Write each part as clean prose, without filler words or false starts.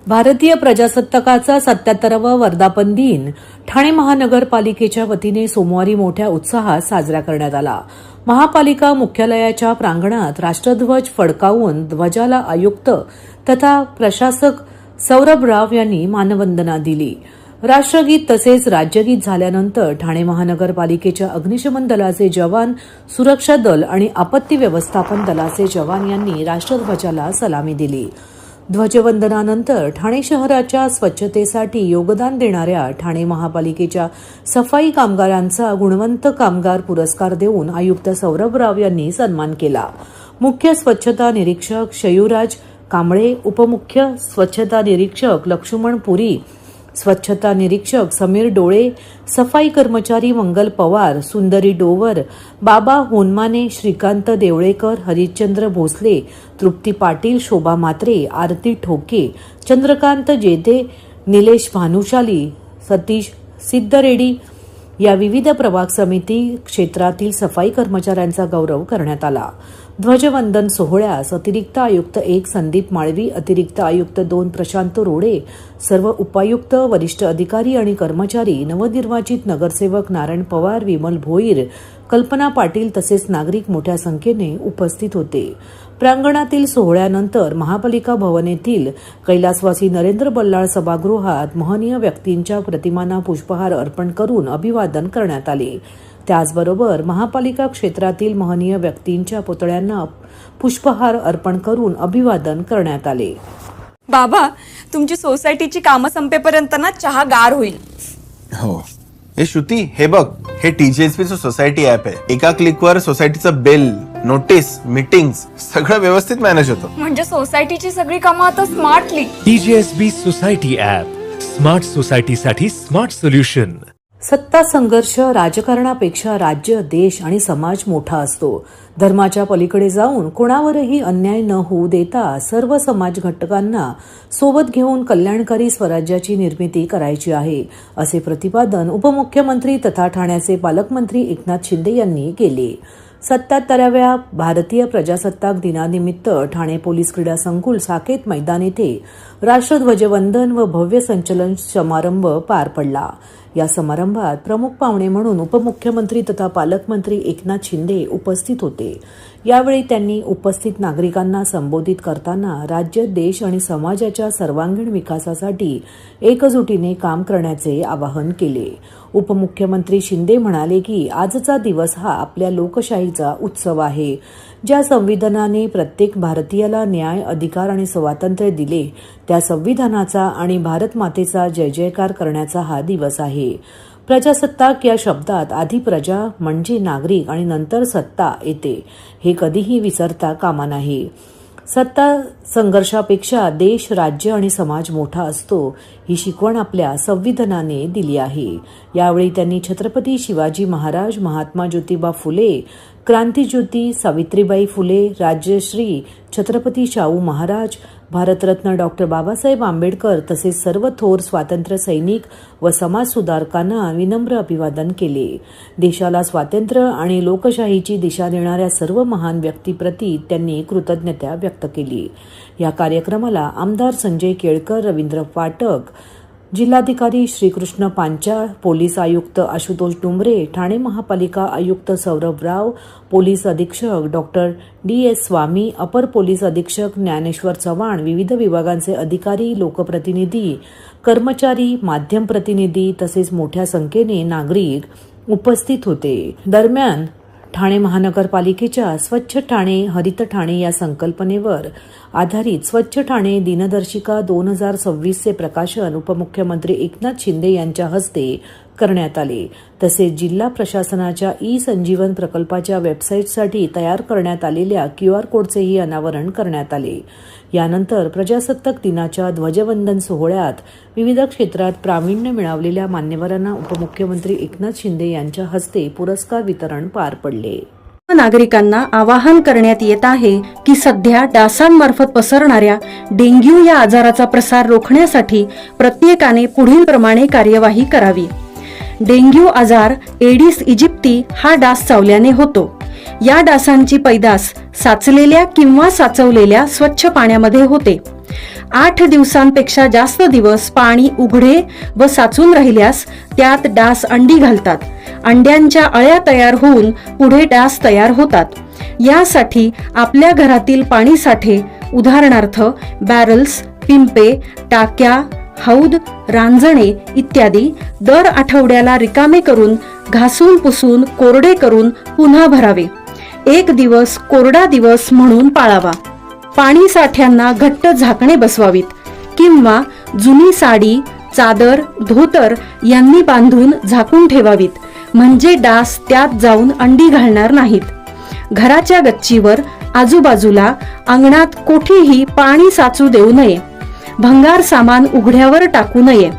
भारतीय प्रजासत्ताकाचा 77वा वर्धापन दिन ठाणे महानगरपालिकेच्या वतीने सोमवारी मोठ्या उत्साहात साजरा करण्यात आला। महापालिका मुख्यालयाच्या प्रांगणात राष्ट्रध्वज फडकावून ध्वजाला आयुक्त तथा प्रशासक सौरभ राव यांनी मानवंदना दिली। राष्ट्रगीत तसेच राज्यगीत झाल्यानंतर ठाणे महानगरपालिकेच्या अग्निशमन दलाचे जवान, सुरक्षा दल आणि आपत्ती व्यवस्थापन दलाचे जवान यांनी राष्ट्रध्वजाला सलामी दिली। ध्वजवंदनानंतर ठाणे शहराच्या स्वच्छतेसाठी योगदान देणाऱ्या ठाणे महापालिकेच्या सफाई कामगारांचा गुणवंत कामगार पुरस्कार देऊन आयुक्त सौरभ राव यांनी सन्मान केला। मुख्य स्वच्छता निरीक्षक शयूराज कांबळे, उपमुख्य स्वच्छता निरीक्षक लक्ष्मण पुरी, स्वच्छता निरीक्षक समीर डोळे, सफाई कर्मचारी मंगल पवार, सुंदरी डोवर, बाबा होनमाने, श्रीकांत देवळेकर, हरिश्चंद्र भोसले, तृप्ती पाटील, शोभा मात्रे, आरती ठोके, चंद्रकांत जेते, निलेश भानुशाली, सतीश सिद्धरेड्डी या विविध प्रभाग समिती क्षेत्रातील सफाई कर्मचाऱ्यांचा गौरव करण्यात आला। ध्वजवंदन सोहळ्यास अतिरिक्त आयुक्त 1 संदीप माळवी, अतिरिक्त आयुक्त 2 प्रशांत रोडे, सर्व उपायुक्त, वरिष्ठ अधिकारी आणि कर्मचारी, नवनिर्वाचित नगरसेवक नारायण पवार, विमल भोईर, कल्पना पाटील तसेच नागरिक मोठ्या संख्येने उपस्थित होते। प्रांगणातील सोहळ्यानंतर महापालिका भवन येथील कैलासवासी नरेंद्र बल्लाळ सभागृहात महनीय व्यक्तींच्या प्रतिमांना पुष्पहार अर्पण करून अभिवादन करण्यात आले। त्याचबरोबर महापालिका क्षेत्रातील महनीय व्यक्तींच्या पुतळ्यांना पुष्पहार अर्पण करून अभिवादन करण्यात आले। बाबा, तुमची सोसायटीची कामं संपेपर्यंत ना चहा गार होईल। हो, हे श्रुती, हे बघ, हे TGSB सोसायटी ऍप आहे। एका क्लिकवर सोसायटीचं बिल, नोटीस, मीटिंग्स सगळं व्यवस्थित मॅनेज होतं। म्हणजे सोसायटीची सगळी कामं आता smartly. TGSB society app, smart सोसायटीसाठी स्मार्ट सोल्युशन। सत्ता संघर्ष राजकारणापेक्षा राज्य, देश आणि समाज मोठा असतो। धर्माच्या पलीकडे जाऊन कोणावरही अन्याय न होऊ देता सर्व समाज घटकांना सोबत घेऊन कल्याणकारी स्वराज्याची निर्मिती करायची आहे, असे प्रतिपादन उपमुख्यमंत्री तथा ठाण्याचे पालकमंत्री एकनाथ शिंदे यांनी केले। 77व्या भारतीय प्रजासत्ताक दिनानिमित्त ठाणे पोलीस क्रीडा संकुल साकेत मैदान येथे राष्ट्रध्वजवंदन व भव्य संचलन समारंभ पार पडला। या समारंभात प्रमुख पाहुणे म्हणून उपमुख्यमंत्री तथा पालकमंत्री एकनाथ शिंदे उपस्थित होते। यावेळी त्यांनी उपस्थित नागरिकांना संबोधित करताना राज्य, देश आणि समाजाच्या सर्वांगीण विकासासाठी एकजुटीने काम करण्याचे आवाहन केले। उपमुख्यमंत्री शिंदे म्हणाले की आजचा दिवस हा आपल्या लोकशाहीचा उत्सव आहे। ज्या संविधानाने प्रत्येक भारतीयाला न्याय, अधिकार आणि स्वातंत्र्य दिले, त्या संविधानाचा आणि भारत मातेचा जय जयकार करण्याचा हा दिवस आहे। प्रजासत्ताक या शब्दात आधी प्रजा म्हणजे नागरिक आणि नंतर सत्ता येते, हे कधीही विसरता कामा नये। सत्ता संघर्षापेक्षा देश, राज्य आणि समाज मोठा असतो, ही शिकवण आपल्या संविधानाने दिली आहे। यावेळी त्यांनी छत्रपती शिवाजी महाराज, महात्मा ज्योतिबा फुले, क्रांतिज्योती सावित्रीबाई फुले, राजश्री छत्रपती शाहू महाराज, भारतरत्न डॉक्टर बाबासाहेब आंबेडकर तसेच सर्व थोर स्वातंत्र्य सैनिक व समाजसुधारकांना विनम्र अभिवादन केले। देशाला स्वातंत्र्य आणि लोकशाहीची दिशा देणाऱ्या सर्व महान व्यक्तीप्रती त्यांनी कृतज्ञता व्यक्त केली। या कार्यक्रमाला आमदार संजय केळकर, रवींद्र फाटक, जिल्हाधिकारी श्रीकृष्ण पांचाळ, पोलीस आयुक्त आशुतोष डुमरे, ठाणे महापालिका आयुक्त सौरभ राव, पोलीस अधीक्षक डॉक्टर DS स्वामी, अपर पोलीस अधीक्षक ज्ञानेश्वर चव्हाण, विविध विभागांचे अधिकारी, लोकप्रतिनिधी, कर्मचारी, माध्यम प्रतिनिधी तसेच मोठ्या संख्येने नागरिक उपस्थित होते। दरम्यान ठाणे महानगरपालिकेच्या स्वच्छ ठाणे, हरित ठाणे या संकल्पनेवर आधारित स्वच्छ ठाणे दिनदर्शिका 2026 चे प्रकाशन उपमुख्यमंत्री एकनाथ शिंदे यांच्या हस्ते करण्यात आले। तसेच जिल्हा प्रशासनाच्या ई-संजीवन प्रकल्पाच्या वेबसाईटसाठी तयार करण्यात आलेल्या QR कोडचेही अनावरण करण्यात आले। यानंतर प्रजासत्ताक दिनाच्या ध्वजवंदन सोहळ्यात विविध क्षेत्रात प्रावीण्य मिळवलेल्या मान्यवरांना उपमुख्यमंत्री एकनाथ शिंदे यांच्या हस्ते पुरस्कार वितरण पार पडले। नागरिकांना आवाहन करण्यात येत आहे की सध्या डासांमार्फत पसरणाऱ्या डेंग्यू या आजाराचा प्रसार रोखण्यासाठी प्रत्येकाने पुढील प्रमाणे कार्यवाही करावी। डेंग्यू आजार एडिस इजिप्ती हा डास चावल्याने होतो। या डासांची पैदास साचलेल्या किंवा साचवलेल्या स्वच्छ पाण्यामध्ये होते। 8 दिवसांपेक्षा जास्त दिवस पाणी उघडे व साचून राहिल्यास त्यात डास अंडी घालतात. अंड्यांच्या अळ्या तयार होऊन पुढे डास तयार होतात. यासाठी आपल्या घरातील पाणी साठे उदाहरणार्थ बॅरल्स, पिंपे, टाक्या, हौद, रांजणे इत्यादी दर आठवड्याला रिकामे करून घासून पुसून कोरडे करून पुन्हा भरावे. 1 दिवस कोरडा दिवस म्हणून पाळावा. पाणी साठ्यांना घट्ट झाकणे बसवावीत किंवा जुनी साडी, चादर, धोतर यांनी बांधून झाकून ठेवावीत, म्हणजे डास त्यात जाऊन अंडी घालणार नाहीत. घराच्या गच्चीवर, आजूबाजूला, अंगणात कोठेही पाणी साचू देऊ नये. भंगार सामान उघड्यावर टाकू नये.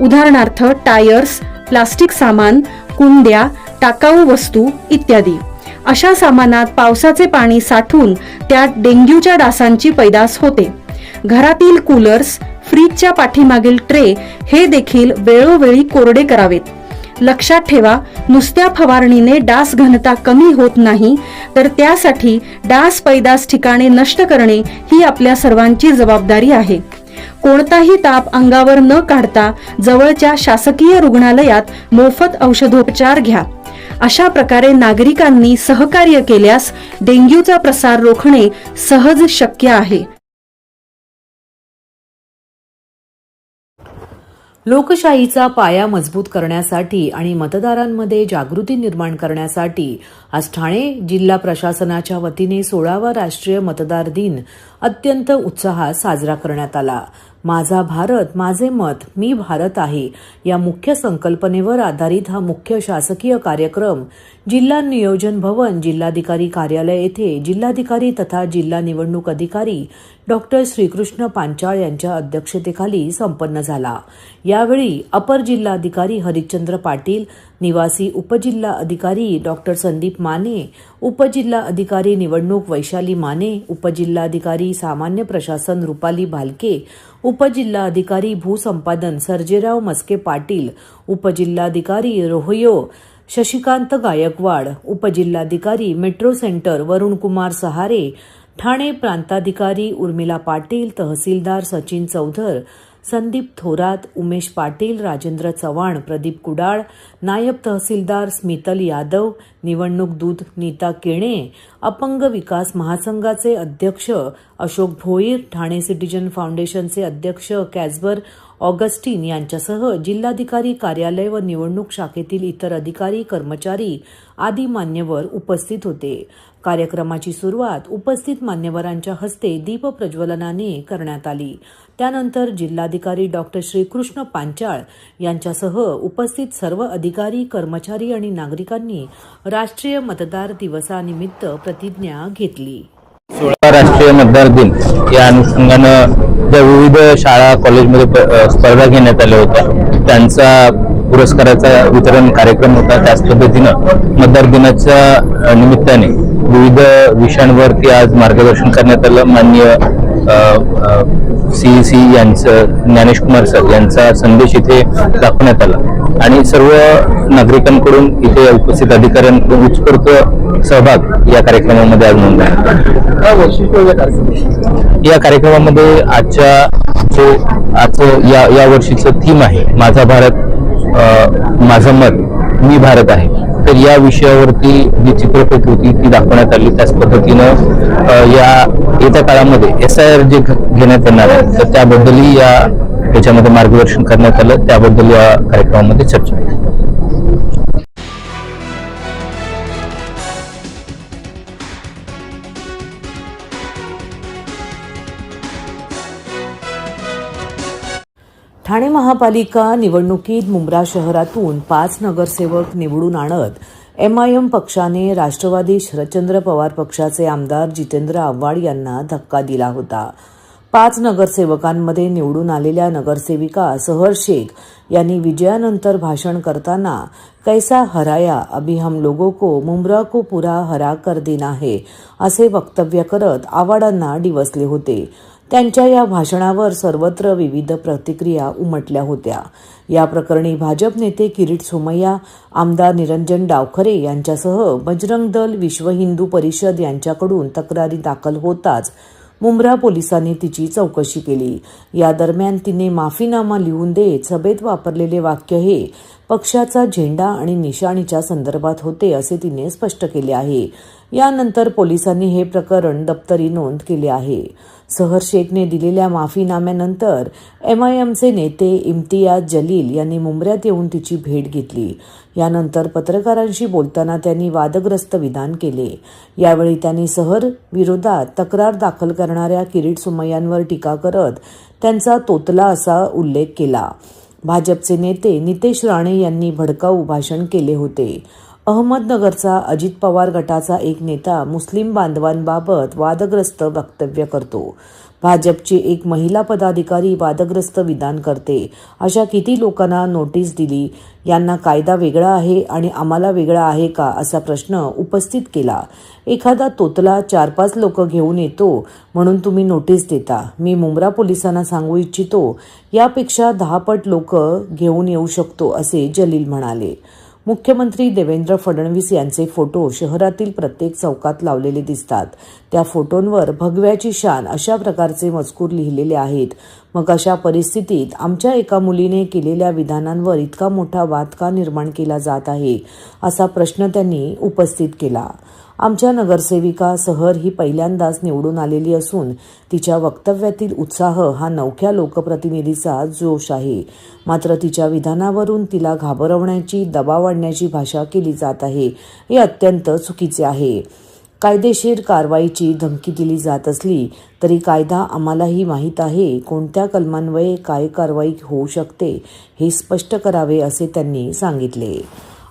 उदाहरणार्थ टायर्स, प्लास्टिक सामान, कुंड्या, टाकाऊ वस्तू इत्यादी. अशा सामानात पावसाचे पाणी साठून त्यात डेंग्यूच्या डासांची पैदास होते. घरातील कूलर्स, फ्रीजच्या पाठीमागील ट्रे हे देखील वेळोवेळी कोरडे करावेत. लक्षात ठेवा, नुसत्या फवारणीने डास घनता कमी होत नाही, तर त्यासाठी डास पैदास ठिकाणे नष्ट करणे ही आपल्या सर्वांची जबाबदारी आहे. कोणताही ताप अंगावर न काढता जवळच्या शासकीय रुग्णालयात मोफत औषधोपचार घ्या. अशा प्रकारे नागरिकांनी सहकार्य केल्यास डेंग्यूचा प्रसार रोखणे सहज शक्य आहे. लोकशाहीचा पाया मजबूत करण्यासाठी आणि मतदारांमध्ये जागृती निर्माण करण्यासाठी आज ठाणे जिल्हा प्रशासनाच्या वतीने 16वा राष्ट्रीय मतदार दिन अत्यंत उत्साहात साजरा करण्यात आला. माझा भारत, माझे मत, मी भारत आहे या मुख्य संकल्पनेवर आधारित हा मुख्य शासकीय कार्यक्रम जिल्हा नियोजन भवन, जिल्हाधिकारी कार्यालय येथे जिल्हाधिकारी तथा जिल्हा निवडणूक अधिकारी डॉक्टर श्रीकृष्ण पांचाळ यांच्या अध्यक्षतेखाली संपन्न झाला. यावेळी अपर जिल्हाधिकारी हरिश्चंद्र पाटील, निवासी उपजिल्हा अधिकारी डॉक्टर संदीप माने, उपजिल्हा अधिकारी निवडणूक वैशाली माने, उपजिल्हाधिकारी सामान्य प्रशासन रुपाली भालके, उपजिल्हाधिकारी भूसंपादन सर्जेराव मस्के पाटील, उपजिल्हाधिकारी रोहयो शशिकांत गायकवाड, उपजिल्हाधिकारी मेट्रो सेंटर वरुणकुमार सहारे, ठाणे प्रांताधिकारी उर्मिला पाटील, तहसीलदार सचिन चौधर, संदीप थोरात, उमेश पाटील, राजेंद्र चव्हाण, प्रदीप कुडाळ, नायब तहसीलदार स्मितल यादव, निवडणूक दूत नीता केणे, अपंग विकास महासंघाचे अध्यक्ष अशोक भोईर, ठाणे सिटिझन फाउंडेशनचे अध्यक्ष कॅस्बर ऑगस्टिन यांच्यासह जिल्हाधिकारी कार्यालय व निवडणूक शाखेतील इतर अधिकारी, कर्मचारी आदी मान्यवर उपस्थित होते. कार्यक्रमाची सुरुवात उपस्थित मान्यवरांच्या हस्ते दीप प्रज्वलनाने करण्यात आली. त्यानंतर जिल्हाधिकारी डॉक्टर श्रीकृष्ण पांचाळ यांच्यासह उपस्थित सर्व अधिकारी, कर्मचारी आणि नागरिकांनी राष्ट्रीय मतदार दिवसानिमित्त प्रतिज्ञा घेतली. 16 राष्ट्रीय मतदार दिन या अनुषंगानं ज्या विविध शाळा कॉलेजमध्ये स्पर्धा घेण्यात आल्या होत्या त्यांचा पुरस्काराचा वितरण कार्यक्रम होता. त्याच पद्धतीनं मतदार दिनाच्या निमित्ताने विविध विषयांवरती आज मार्गदर्शन करण्यात आलं. माननीय CEC यांचं ज्ञानेश कुमार सर यांचा संदेश इथे दाखवण्यात आला आणि सर्व नागरिकांकडून इथे उपस्थित अधिकाऱ्यांकडून उत्स्फूर्त सहभाग या कार्यक्रमामध्ये आज नोंदवण्यात आला. या कार्यक्रमामध्ये आजचं या वर्षीचं थीम आहे माझा भारत, माझं मत, मी भारत आहे. तर या विषयावरती जी चित्रफित होती ती दाखवण्यात आली. त्याच पद्धतीनं या येत्या काळामध्ये SIR जे घेण्यात येणार आहे तर त्याबद्दलही याच्यामध्ये मार्गदर्शन करण्यात आलं. त्याबद्दल या कार्यक्रमामध्ये चर्चा झाली. ठाणे महापालिका निवडणुकीत मुंब्रा शहरातून 5 नगरसेवक निवडून आणत MIM पक्षाने राष्ट्रवादी शरदचंद्र पवार पक्षाचे आमदार जितेंद्र आव्हाड यांना धक्का दिला होता. 5 नगरसेवकांमध्ये निवडून आलेल्या नगरसेविका सहर शेख यांनी विजयानंतर भाषण करताना कैसा हराया, अभी हम लोगों को मुंब्रा को पूरा हरा कर देना है असे वक्तव्य करत आव्हाडांना डिवचले होते. त्यांच्या या भाषणावर सर्वत्र विविध प्रतिक्रिया उमटल्या होत्या. या प्रकरणी भाजप नेते किरीट सोमय्या, आमदार निरंजन डावखरे यांच्यासह बजरंग दल, विश्व हिंदू परिषद यांच्याकडून तक्रारी दाखल होताच मुंब्रा पोलिसांनी तिची चौकशी केली. या दरम्यान तिने माफीनामा लिहून देत सभेत वापरलेले वाक्य हे पक्षाचा झेंडा आणि निशाणीच्या संदर्भात होते असे तिने स्पष्ट केले आहे. यानंतर पोलिसांनी हे प्रकरण दप्तरी नोंद केले आहे. सहर शेखने दिलेल्या माफीनाम्यानंतर MIMचे नेते इम्तियाज जलील यांनी मुंब्र्यात येऊन तिची भेट घेतली. यानंतर पत्रकारांशी बोलताना त्यांनी वादग्रस्त विधान केले. यावेळी त्यांनी सहर विरोधात तक्रार दाखल करणाऱ्या किरीट सोमय्यांवर टीका करत त्यांचा तोतला असा उल्लेख केला. भाजपचे नेते नितेश राणे यांनी भडकाऊ भाषण केले होते. अहमदनगरचा अजित पवार गटाचा एक नेता मुस्लिम बांधवांबाबत वादग्रस्त वक्तव्य करतो. भाजपची एक महिला पदाधिकारी वादग्रस्त विधान करते. अशा किती लोकांना नोटीस दिली? यांना कायदा वेगळा आहे आणि आम्हाला वेगळा आहे का असा प्रश्न उपस्थित केला. एखादा तोतला 4-5 लोक घेऊन येतो म्हणून तुम्ही नोटीस देता. मी मुंब्रा पोलिसांना सांगू इच्छितो यापेक्षा 10 पट लोक घेऊन येऊ शकतो असे जलील म्हणाले. मुख्यमंत्री देवेंद्र फडणवीस यांचे फोटो शहरातील प्रत्येक चौकात लावलेले दिसतात. त्या फोटोंवर भगव्याची शान अशा प्रकारचे मजकूर लिहिलेले आहेत. मग अशा परिस्थितीत आमच्या एका मुलीने केलेल्या विधानांवर इतका मोठा वाद का निर्माण केला जात आहे असा प्रश्न त्यांनी उपस्थित केला. आमच्या नगरसेविका सहर ही पहिल्यांदाच निवडून आलेली असून तिच्या वक्तव्यातील उत्साह हा नवख्या लोकप्रतिनिधीचा जोश आहे. मात्र तिच्या विधानावरून तिला घाबरवण्याची, दबाव आणण्याची भाषा केली जात आहे. हे अत्यंत चुकीचे आहे. कायदेशीर कारवाईची धमकी दिली जात असली तरी कायदा आम्हालाही माहीत आहे. कोणत्या कलमान्वये काय कारवाई होऊ शकते हे स्पष्ट करावे असे त्यांनी सांगितले.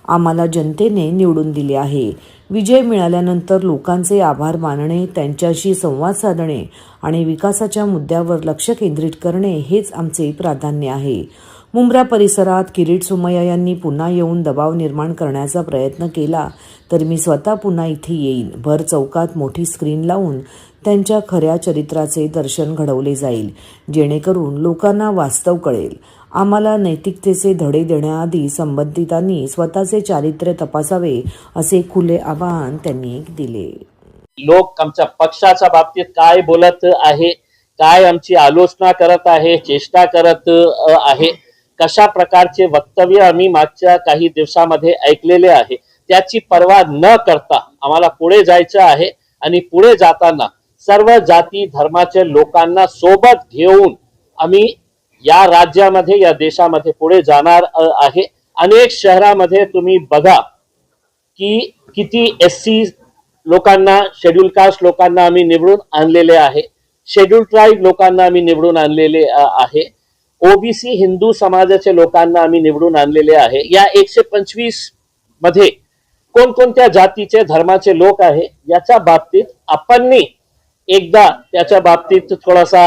आम्हाला जनतेने निवडून दिले आहे. विजय मिळाल्यानंतर लोकांचे आभार मानणे, त्यांच्याशी संवाद साधणे आणि विकासाच्या मुद्द्यावर लक्ष केंद्रित करणे हेच आमचे प्राधान्य आहे. मुंब्रा परिसरात किरीट सोमय्या यांनी पुन्हा येऊन दबाव निर्माण करण्याचा प्रयत्न केला तर मी स्वतः पुन्हा इथे येईन. भर चौकात मोठी स्क्रीन लावून त्यांच्या खऱ्या चरित्राचे दर्शन घडवले जाईल, जेणेकरून लोकांना वास्तव कळेल. आम्हाला नैतिकतेचे धडे देण्याआधी संबंधितांनी स्वतःचे चारित्र्य तपासावे असे खुले आवाहन त्यांनी दिले. लोक आमच्या पक्षाच्या बाबतीत काय बोलत आहे, काय आमची आलोचना करत आहे, चेष्टा करत आहे, कशा प्रकारचे वक्तव्य आम्ही मागच्या काही दिवसामध्ये ऐकलेले आहे, त्याची पर्वा न करता आम्हाला पुढे जायचं आहे. आणि पुढे जाताना सर्व जाती धर्माच्या लोकांना सोबत घेऊन आम्ही या राज्यामध्ये, या देशामध्ये पुढे जाणार आहे. अनेक शहरामध्ये तुम्ही बघा की किती SC लोकांना, शेड्यूल कास्ट लोकांना आम्ही निवडून आणलेले आहे, शेड्यूल ट्राईब लोकांना आम्ही निवडून आणलेले आहे, OBC हिंदू समाजाच्या लोकांना आम्ही निवडून आणलेले आहे. या 125 मध्ये कोणकोणत्या जातीचे, धर्माचे लोक आहे याच्या बाबतीत आपण एकदा त्याच्या बाबतीत थोडासा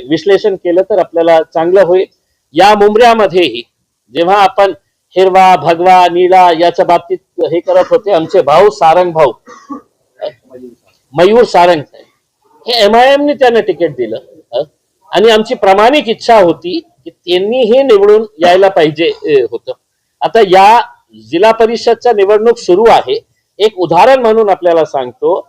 विश्लेषण केलं तर आपल्याला चांगलं होईल. या मुंब्र्यामध्येही जेव्हा आपण हिरवा, भगवा, निळा याच्या बाबतीत हे करत होते, आमचे भाऊ सारंग भाऊ, मयूर सारंग, हे MIMने त्यांना तिकीट दिलं आणि आमची प्रामाणिक इच्छा होती की त्यांनी हे निवडून यायला पाहिजे होतं. आता या जिल्हा परिषदच्या निवडणूक सुरू आहे. एक उदाहरण म्हणून आपल्याला सांगतो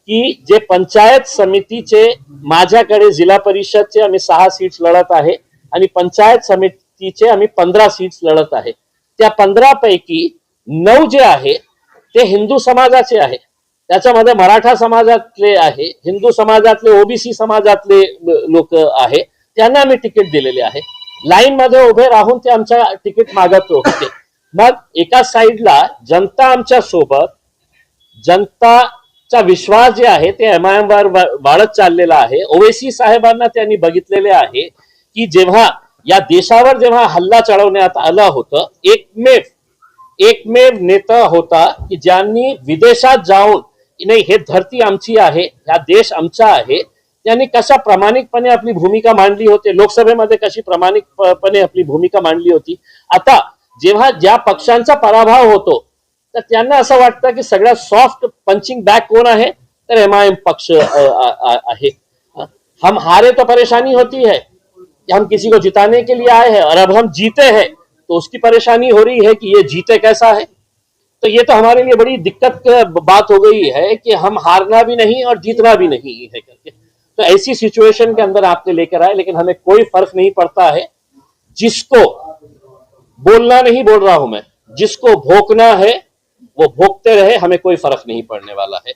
की जे पंचायत समितीचे, माझ्याकडे जिल्हा परिषदचे आम्ही 6 सीट्स लढत आहे आणि पंचायत समितीचे आम्ही 15 सीट्स लढत आहे. त्या 15 पैकी 9 जे आहे ते हिंदू समाजाचे आहे. त्याच्यामध्ये मराठा समाजातले आहे, हिंदू समाजातले, OBC समाजातले लोक आहे, त्यांना आम्ही तिकीट दिलेले आहे. लाईन मध्ये उभे राहून ते आमच्या तिकीट मागत होते. मग एका साईडला जनता आमच्या सोबत, जनताचा विश्वास जे आहे ते MIM वर वाढत चाललेला आहे. ओवेसी साहेबांना त्यांनी बघितलेले आहे की जेव्हा या देशावर जेव्हा हल्ला चढवण्यात आला होतं, एकमेव नेता होता की ज्यांनी विदेशात जाऊन, नाही हे धरती आमची आहे, हा देश आमचा आहे, त्यांनी कशा प्रामाणिकपणे आपली भूमिका मांडली होती, लोकसभेमध्ये कशी प्रामाणिकपणे आपली भूमिका मांडली होती. आता जेव्हा ज्या पक्षांचा पराभव होतो तर त्यांना असं वाटतं की सगळ्यात सॉफ्ट पंचिंग बॅग कोण आहे, तर MIM पक्ष आहे. हम हारे तो परेशानी होती है, हम किसी को जिताने के लिए आए हैं और अब हम जीते हैं तो उसकी परेशानी हो रही है कि ये जीते कैसा है. तो ये तो हमारे लिए बड़ी दिक्कत बात हो गई है कि हम हारना भी नहीं और जीतना भी नहीं है करके. तो ऐसी सिचुएशन के अंदर आपने लेकर आए, लेकिन हमें कोई फर्क नहीं पड़ता है। जिसको बोलना नहीं बोल रहा हूं मैं, जिसको भोंकना है वो भोंकते रहे, हमें कोई फर्क नहीं पड़ने वाला है।